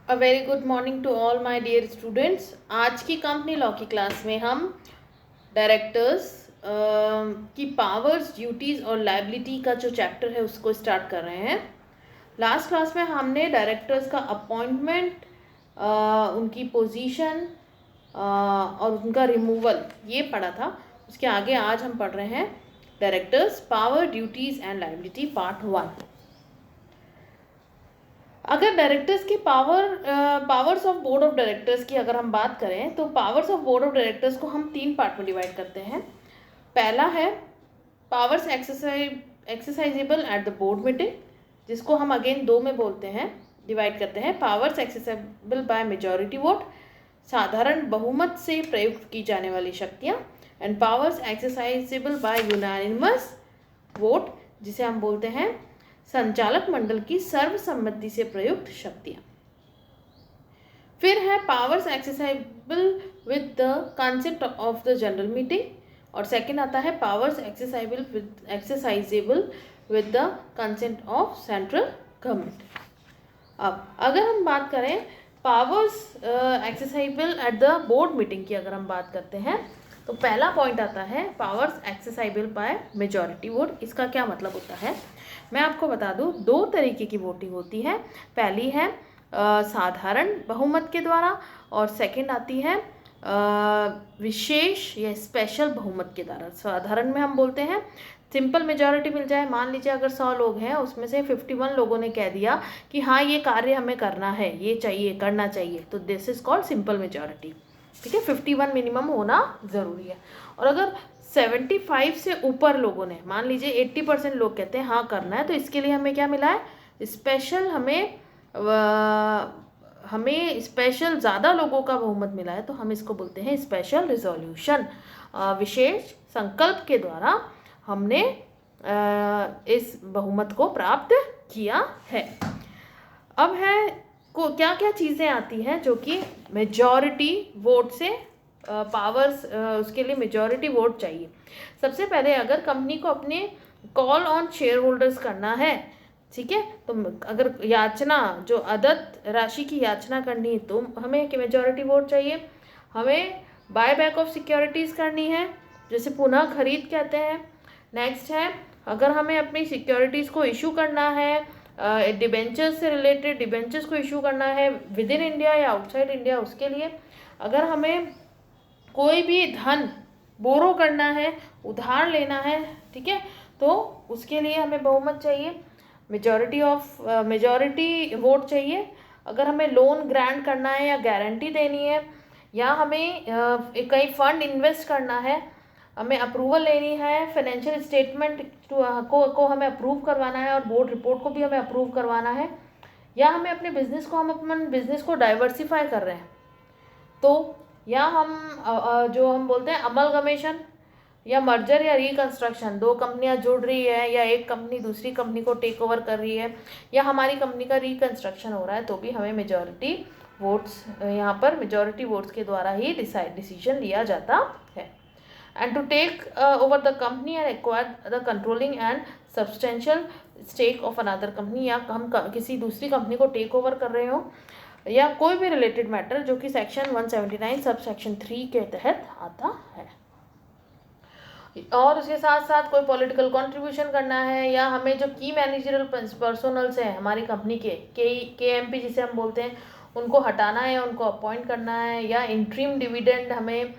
A very good morning to all my dear students. आज की company law की class में हम डायरेक्टर्स की पावर्स, ड्यूटीज़ और लायबिलिटी का जो चैप्टर है उसको स्टार्ट कर रहे हैं। लास्ट क्लास में हमने डायरेक्टर्स का अपॉइंटमेंट, उनकी पोजीशन और उनका रिमूवल ये पढ़ा था। उसके आगे आज हम पढ़ रहे हैं directors power, duties and liability part 1। अगर डायरेक्टर्स की powers of board of directors की अगर हम बात करें तो powers of board of directors को हम 3 पार्ट में डिवाइड करते हैं। पहला है powers exercisable eight the board meeting, जिसको हम अगेन 2 में बोलते हैं, डिवाइड करते हैं। Powers accessible by majority vote, साधारण बहुमत से प्रयुक्त की जाने वाली शक्तियाँ, and powers exercisable bye unanimous vote, जिसे हम बोलते हैं संचालक मंडल की सर्वसम्मति से प्रयुक्त शक्तियां। फिर है powers exercisable with the consent of the general meeting, और सेकंड आता है powers exercisable with the consent of central government. अब अगर हम बात करें powers exercisable at the board meeting की, अगर हम बात करते हैं तो पहला पॉइंट आता है पावर्स एक्सेसाइबल बाय मेजॉरिटी वोट। इसका क्या मतलब होता है, मैं आपको बता दूं, 2 तरीके की वोटिंग होती है। पहली है साधारण बहुमत के द्वारा, और सेकंड आती है विशेष या स्पेशल बहुमत के द्वारा। साधारण में हम बोलते हैं सिंपल मेजॉरिटी मिल जाए। मान लीजिए अगर 100 लोग हैं, उसमें से 51 लोगों ने कह दिया कि हाँ ये कार्य हमें करना है, ये चाहिए, करना चाहिए, तो this is called simple majority. ठीक है, 51 मिनिमम होना ज़रूरी है। और अगर 75 से ऊपर लोगों ने, मान लीजिए 80% लोग कहते हैं हाँ करना है, तो इसके लिए हमें क्या मिला है, स्पेशल, हमें स्पेशल ज़्यादा लोगों का बहुमत मिला है, तो हम इसको बोलते हैं स्पेशल रिजोल्यूशन। विशेष संकल्प के द्वारा हमने इस बहुमत को प्राप्त किया है। अब है को क्या क्या चीज़ें आती हैं जो कि मेजॉरिटी वोट से पावर्स, उसके लिए मेजॉरिटी वोट चाहिए। सबसे पहले अगर कंपनी को अपने कॉल ऑन शेयर होल्डर्स करना है, ठीक है, तो अगर याचना, जो अदद राशि की याचना करनी है, तो हमें मेजॉरिटी वोट चाहिए। हमें बाय बैक ऑफ सिक्योरिटीज़ करनी है, जैसे पुनः खरीद कहते हैं। नेक्स्ट है अगर हमें अपनी सिक्योरिटीज़ को इशू करना है, डिबेंचर्स से रिलेटेड डिबेंचर्स को इशू करना है विद इन इंडिया या आउटसाइड इंडिया, उसके लिए। अगर हमें कोई भी धन बोरो करना है, उधार लेना है, ठीक है, तो उसके लिए हमें बहुमत चाहिए, मेजॉरिटी वोट चाहिए। अगर हमें लोन ग्रांट करना है या गारंटी देनी है, या हमें कहीं फंड इन्वेस्ट करना है, हमें अप्रूवल लेनी है, फाइनेंशियल स्टेटमेंट को हमें अप्रूव करवाना है, और बोर्ड रिपोर्ट को भी हमें अप्रूव करवाना है, या हमें अपने बिजनेस को, हम अपने बिजनेस को डाइवर्सिफाई कर रहे हैं, तो या हम जो हम बोलते हैं अमलगमेशन या मर्जर या रिकंस्ट्रक्शन, 2 कंपनियां जुड़ रही है, या एक कंपनी दूसरी कंपनी को टेक ओवर कर रही है, या हमारी कंपनी का रिकंस्ट्रक्शन हो रहा है, तो भी हमें मेजॉरिटी वोट्स, यहाँ पर मेजॉरिटी वोट्स के द्वारा ही डिसीजन लिया जाता है। And to take over the company and acquire the controlling and substantial stake of another company, या हम किसी दूसरी कंपनी को टेक ओवर कर रहे हो, या कोई भी रिलेटेड मैटर जो कि सेक्शन 179 सब सेक्शन 3 के तहत आता है। और उसके साथ साथ कोई पॉलिटिकल कंट्रीब्यूशन करना है, या हमें जो की मैनेजरल पर्सनल्स हैं हमारी कंपनी के एम पी जिसे हम बोलते हैं, उनको हटाना है, उनको अपॉइंट करना है, या इंट्रीम डिविडेंड हमें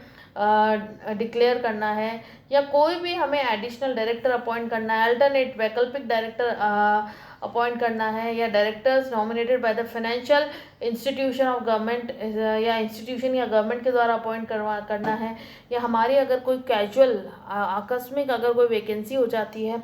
डिक्लेयर करना है, या कोई भी हमें एडिशनल डायरेक्टर अपॉइंट करना है, अल्टरनेट वैकल्पिक डायरेक्टर अपॉइंट करना है, या directors nominated by the financial institution of government, या इंस्टीट्यूशन या गवर्नमेंट के द्वारा अपॉइंट करना है, या हमारी अगर कोई कैजुअल आकस्मिक अगर कोई वैकेंसी हो जाती है,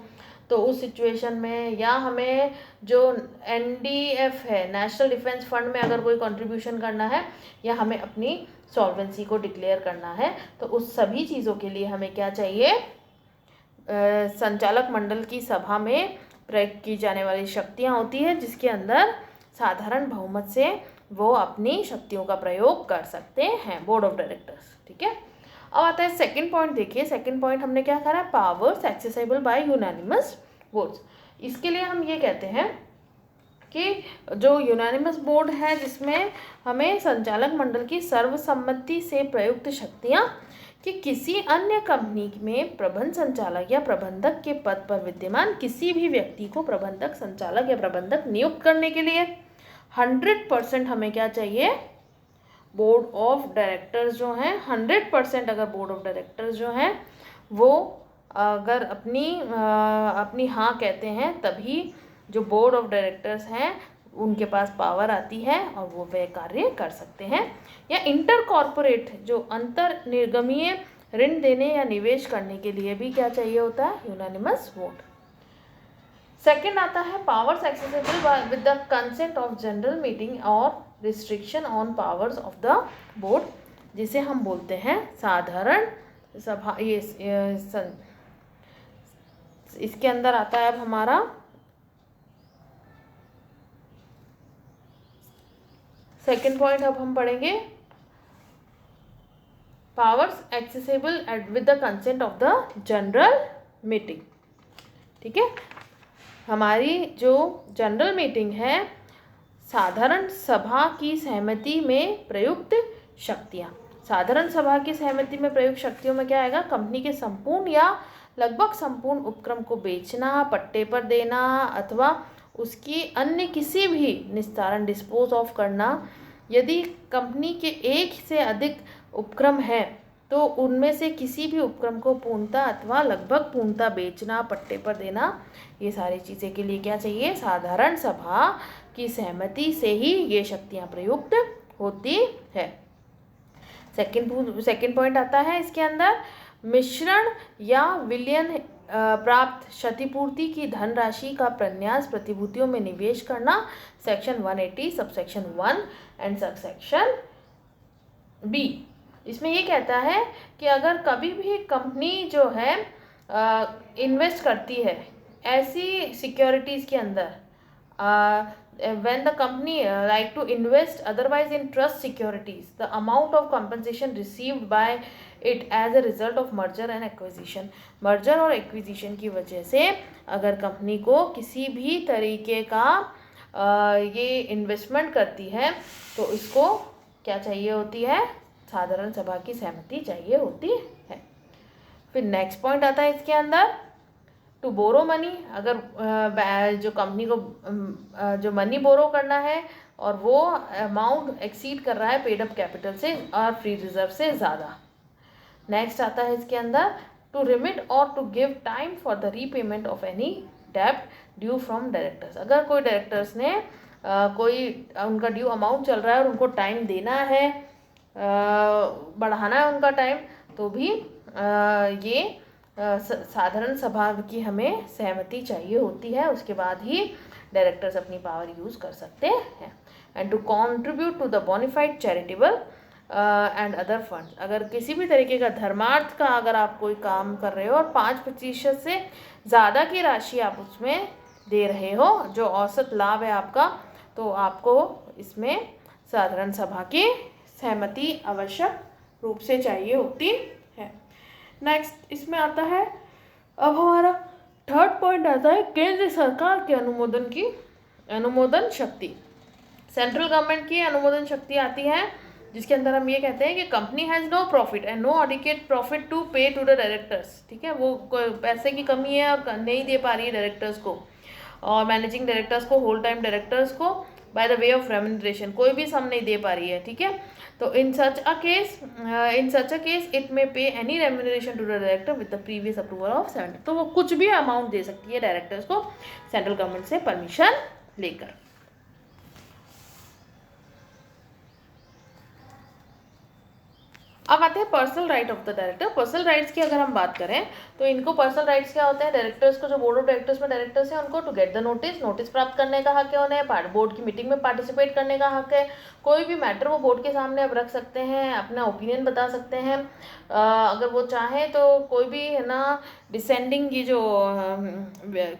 तो उस सिचुएशन में, या हमें जो NDF है, नेशनल डिफेंस फंड में अगर कोई कंट्रीब्यूशन करना है, या हमें अपनी सॉल्वेंसी को डिक्लेयर करना है, तो उस सभी चीज़ों के लिए हमें क्या चाहिए, संचालक मंडल की सभा में प्रयोग की जाने वाली शक्तियाँ होती है, जिसके अंदर साधारण बहुमत से वो अपनी शक्तियों का प्रयोग कर सकते हैं, बोर्ड ऑफ डायरेक्टर्स। ठीक है, अब आता है सेकंड पॉइंट। देखिए सेकंड पॉइंट हमने क्या करा, पावर्स एक्सेसाइबल बाय यूनानिमस वोट्स। इसके लिए हम ये कहते हैं कि जो यूनानिमस बोर्ड है जिसमें हमें संचालक मंडल की सर्वसम्मति से प्रयुक्त शक्तियाँ कि किसी अन्य कंपनी में प्रबंध संचालक या प्रबंधक के पद पर विद्यमान किसी भी व्यक्ति को प्रबंधक, संचालक या प्रबंधक नियुक्त करने के लिए 100% हमें क्या चाहिए, बोर्ड ऑफ डायरेक्टर्स जो हैं 100%, अगर बोर्ड ऑफ डायरेक्टर्स जो हैं वो अगर अपनी हाँ कहते हैं तभी जो बोर्ड ऑफ डायरेक्टर्स हैं उनके पास पावर आती है और वो वह कार्य कर सकते हैं। या इंटर कॉर्पोरेट जो अंतर निर्गमीय ऋण देने या निवेश करने के लिए भी क्या चाहिए होता है, यूनानिमस वोट। सेकंड आता है powers exercisable with the consent of general meeting और restriction on powers of the board, जिसे हम बोलते हैं साधारण सभा। इसके अंदर आता है अब हमारा सेकेंड पॉइंट, अब हम पढ़ेंगे powers exercisable with the consent of the general meeting. ठीक है, हमारी जो जनरल मीटिंग है, साधारण सभा की सहमति में प्रयुक्त शक्तियाँ। साधारण सभा की सहमति में प्रयुक्त शक्तियों में क्या आएगा, कंपनी के संपूर्ण या लगभग संपूर्ण उपक्रम को बेचना, पट्टे पर देना अथवा उसकी अन्य किसी भी निस्तारण, डिस्पोज ऑफ करना। यदि कंपनी के एक से अधिक उपक्रम है तो उनमें से किसी भी उपक्रम को पूर्णतः अथवा लगभग पूर्णतः बेचना, पट्टे पर देना, ये सारी चीज़ें के लिए क्या चाहिए, साधारण सभा की सहमति से ही ये शक्तियाँ प्रयुक्त होती है। सेकंड पॉइंट आता है इसके अंदर, मिश्रण या विलयन प्राप्त क्षतिपूर्ति की धनराशि का प्रन्यास प्रतिभूतियों में निवेश करना, section 180 subsection 1 and subsection B. इसमें ये कहता है कि अगर कभी भी कंपनी जो है इन्वेस्ट करती है ऐसी सिक्योरिटीज़ के अंदर, when the company like to invest otherwise in trust securities, the amount of compensation received by it as a result of merger and acquisition, merger और acquisition की वजह से अगर कंपनी को किसी भी तरीके का ये इन्वेस्टमेंट करती है तो इसको क्या चाहिए होती है, साधारण सभा की सहमति चाहिए होती है। फिर नेक्स्ट पॉइंट आता है इसके अंदर, टू बोरो मनी, अगर जो कंपनी को जो मनी बोरो करना है और वो अमाउंट एक्सीड कर रहा है पेड अप कैपिटल से और फ्री रिजर्व से ज़्यादा। नेक्स्ट आता है इसके अंदर, टू रिमिट और to give time for the repayment of any डेब्ट ड्यू फ्रॉम डायरेक्टर्स। अगर कोई डायरेक्टर्स ने कोई उनका ड्यू अमाउंट चल रहा है और उनको टाइम देना है, बढ़ाना है उनका टाइम, तो भी ये साधारण सभा की हमें सहमति चाहिए होती है, उसके बाद ही डायरेक्टर्स अपनी पावर यूज़ कर सकते हैं। And to contribute to the bona fide charitable and other funds, अगर किसी भी तरीके का धर्मार्थ का अगर आप कोई काम कर रहे हो और 5% से ज़्यादा की राशि आप उसमें दे रहे हो, जो औसत लाभ है आपका, तो आपको इसमें साधारण सभा की सहमति आवश्यक रूप से चाहिए होती है। नेक्स्ट इसमें आता है, अब हमारा थर्ड पॉइंट आता है केंद्र सरकार के अनुमोदन शक्ति। सेंट्रल गवर्नमेंट की अनुमोदन शक्ति आती है, जिसके अंदर हम ये कहते हैं कि company has no profit and no adequate profit to pay to the directors. ठीक है, वो पैसे की कमी है और नहीं दे पा रही है डायरेक्टर्स को और मैनेजिंग डायरेक्टर्स को, होल टाइम डायरेक्टर्स को by the way of remuneration, कोई भी सम नहीं दे पा रही है। ठीक है, तो इन सच a case it may pay any remuneration to the director with the previous approval of 70, तो वो कुछ भी अमाउंट दे सकती है डायरेक्टर्स को सेंट्रल गवर्नमेंट से परमिशन लेकर। अब आते हैं personal right of the director. Personal rights की अगर हम बात करें तो इनको पर्सनल राइट्स क्या होते हैं, डायरेक्टर्स को, जो बोर्ड ऑफ डायरेक्टर्स में डायरेक्टर्स हैं उनको टू गेट द नोटिस प्राप्त करने का हक है उन्हें, बोर्ड की मीटिंग में पार्टिसिपेट करने का हक है, कोई भी मैटर वो बोर्ड के सामने अब रख सकते हैं, अपना ओपिनियन बता सकते हैं, अगर वो चाहें तो कोई भी है ना डिसेंडिंग की जो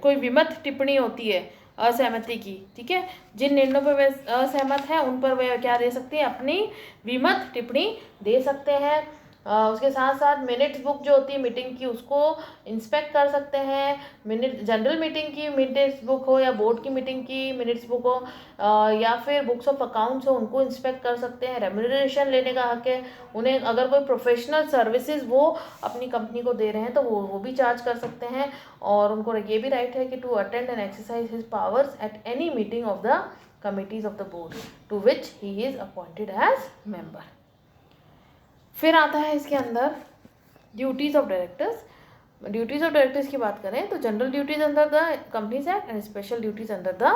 कोई विमत टिप्पणी होती है असहमति की, ठीक है, जिन निर्णयों पर वे असहमत हैं उन पर वे क्या दे सकते हैं, अपनी विमत टिप्पणी दे सकते हैं। उसके साथ साथ मिनट्स बुक जो होती है मीटिंग की उसको इंस्पेक्ट कर सकते हैं। जनरल मीटिंग की मिनट्स बुक हो या बोर्ड की मीटिंग की मिनट्स बुक हो या फिर बुक्स ऑफ अकाउंट्स हो, उनको इंस्पेक्ट कर सकते हैं। रेम्यूनरेशन लेने का हक है उन्हें, अगर कोई प्रोफेशनल सर्विसेज वो अपनी कंपनी को दे रहे हैं तो वो भी चार्ज कर सकते हैं। और उनको ये भी राइट है कि to attend and exercise his powers at any meeting of the committees of the board to which he is appointed as member. फिर आता है इसके अंदर duties of directors. Duties of directors की बात करें तो general duties under the companies act and special duties under the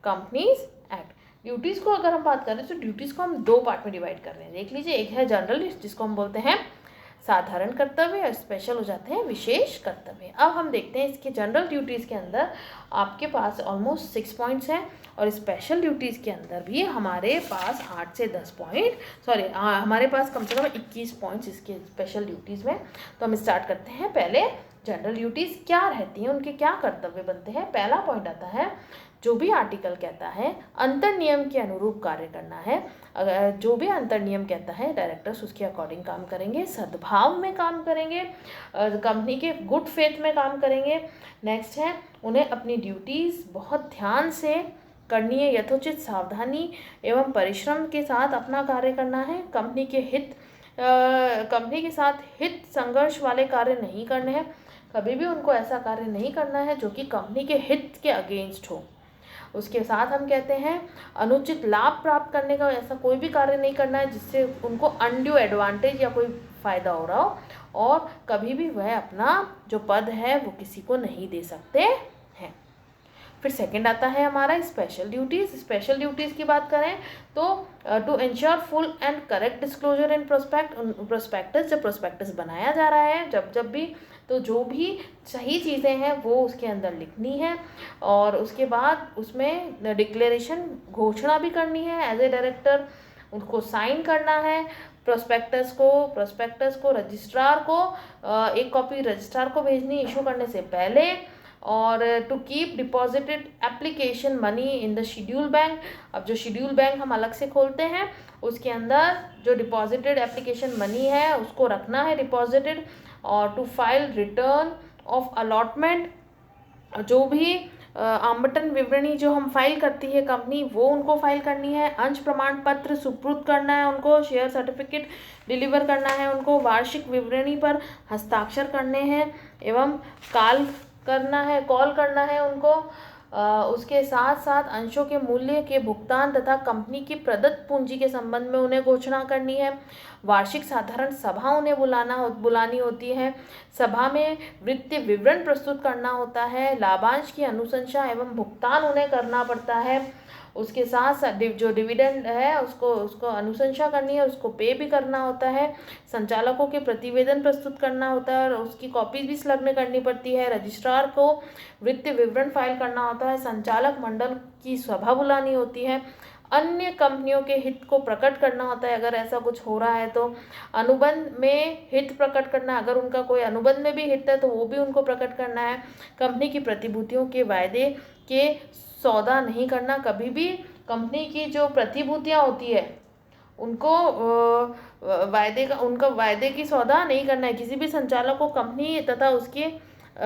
companies act. Duties को अगर हम बात करें तो ड्यूटीज़ को हम दो पार्ट में डिवाइड कर रहे हैं। देख लीजिए, एक है जनरल जिसको हम बोलते हैं साधारण कर्तव्य और स्पेशल हो जाते हैं विशेष कर्तव्य। अब हम देखते हैं इसके जनरल ड्यूटीज़ के अंदर आपके पास ऑलमोस्ट 6 पॉइंट्स हैं और स्पेशल ड्यूटीज़ के अंदर भी हमारे पास 8 से 10 पॉइंट, हमारे पास कम से कम 21 पॉइंट्स इसके स्पेशल ड्यूटीज़ में। तो हम स्टार्ट करते हैं। पहले जनरल ड्यूटीज़ क्या रहती हैं, उनके क्या कर्तव्य बनते हैं। पहला पॉइंट आता है, जो भी आर्टिकल कहता है अंतर नियम के अनुरूप कार्य करना है। अगर जो भी अंतर नियम कहता है डायरेक्टर्स उसके अकॉर्डिंग काम करेंगे, सद्भाव में काम करेंगे, कंपनी के गुड फेथ में काम करेंगे। नेक्स्ट है, उन्हें अपनी ड्यूटीज़ बहुत ध्यान से करनी है, यथोचित सावधानी एवं परिश्रम के साथ अपना कार्य करना है। कंपनी के साथ हित संघर्ष वाले कार्य नहीं करने हैं। कभी भी उनको ऐसा कार्य नहीं करना है जो कि कंपनी के हित के अगेंस्ट हो। उसके साथ हम कहते हैं अनुचित लाभ प्राप्त करने का ऐसा कोई भी कार्य नहीं करना है जिससे उनको अनड्यू एडवांटेज या कोई फ़ायदा हो रहा हो, और कभी भी वह अपना जो पद है वो किसी को नहीं दे सकते हैं। फिर सेकंड आता है हमारा स्पेशल ड्यूटीज़। स्पेशल ड्यूटीज़ की बात करें तो to ensure full and correct disclosure in prospectus. जब प्रोस्पेक्टस बनाया जा रहा है जब भी, तो जो भी सही चीज़ें हैं वो उसके अंदर लिखनी है और उसके बाद उसमें डिक्लेरेशन घोषणा भी करनी है एज ए डायरेक्टर, उनको साइन करना है। प्रोस्पेक्टस को रजिस्ट्रार को एक कॉपी रजिस्ट्रार को भेजनी इशू करने से पहले। और to keep deposited application money in the schedule bank. अब जो शेड्यूल बैंक हम अलग से खोलते हैं उसके अंदर जो डिपॉजिटेड एप्लीकेशन मनी है उसको रखना है डिपॉजिटेड। और to file return of allotment, जो भी आवंटन विवरणी जो हम फाइल करती है कंपनी वो उनको फाइल करनी है। अंश प्रमाण पत्र सुपुर्द करना है उनको, शेयर सर्टिफिकेट डिलीवर करना है उनको, वार्षिक विवरणी पर हस्ताक्षर करने हैं एवं कॉल करना है उनको। उसके साथ साथ अंशों के मूल्य के भुगतान तथा कंपनी की प्रदत्त पूंजी के संबंध में उन्हें घोषणा करनी है। वार्षिक साधारण सभा उन्हें बुलानी होती है। सभा में वित्तीय विवरण प्रस्तुत करना होता है। लाभांश की अनुशंसा एवं भुगतान उन्हें करना पड़ता है। उसके साथ साथ जो डिविडेंड है उसको अनुशंसा करनी है, उसको पे भी करना होता है। संचालकों के प्रतिवेदन प्रस्तुत करना होता है और उसकी कॉपी भी संलग्न करनी पड़ती है। रजिस्ट्रार को वित्तीय विवरण फाइल करना होता है। संचालक मंडल की सभा बुलानी होती है। अन्य कंपनियों के हित को प्रकट करना होता है अगर ऐसा कुछ हो रहा है तो। अनुबंध में हित प्रकट करना, अगर उनका कोई अनुबंध में भी हित है तो वो भी उनको प्रकट करना है। कंपनी की प्रतिभूतियों के वायदे के सौदा नहीं करना। कभी भी कंपनी की जो प्रतिभूतियाँ होती है उनको वायदे की सौदा नहीं करना है। किसी भी संचालक को कंपनी तथा उसके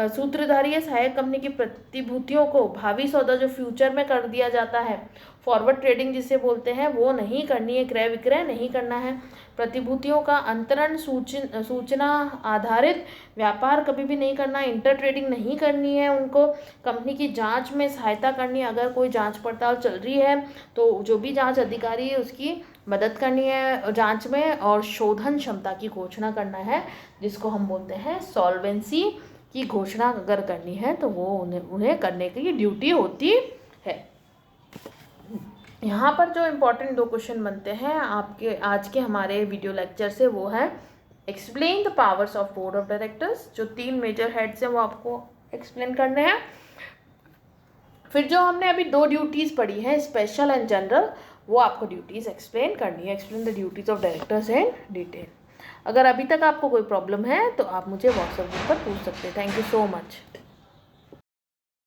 सूत्रधारी या सहायक कंपनी की प्रतिभूतियों को भावी सौदा जो फ्यूचर में कर दिया जाता है, फॉरवर्ड ट्रेडिंग जिसे बोलते हैं, वो नहीं करनी है। क्रय विक्रय नहीं करना है। प्रतिभूतियों का अंतरण सूचना आधारित व्यापार कभी भी नहीं करना। इंटर ट्रेडिंग नहीं करनी है उनको। कंपनी की जांच में सहायता करनी है, अगर कोई जांच पड़ताल चल रही है तो जो भी जांच अधिकारी है उसकी मदद करनी है जांच में। और शोधन क्षमता की घोषणा करना है जिसको हम बोलते हैं सॉल्वेंसी की घोषणा अगर करनी है तो वो उन्हें करने की ड्यूटी होती है। यहाँ पर जो इम्पोर्टेंट 2 क्वेश्चन बनते हैं आपके आज के हमारे वीडियो लेक्चर से वो है explain the powers of board of directors. जो 3 मेजर हेड्स हैं वो आपको एक्सप्लेन करने हैं। फिर जो हमने अभी 2 ड्यूटीज़ पढ़ी हैं स्पेशल एंड जनरल, वो आपको ड्यूटीज़ एक्सप्लेन करनी है। Explain the duties of directors in detail. अगर अभी तक आपको कोई प्रॉब्लम है तो आप मुझे व्हाट्सएप ग्रुप पर पूछ सकते हैं। Thank you so much.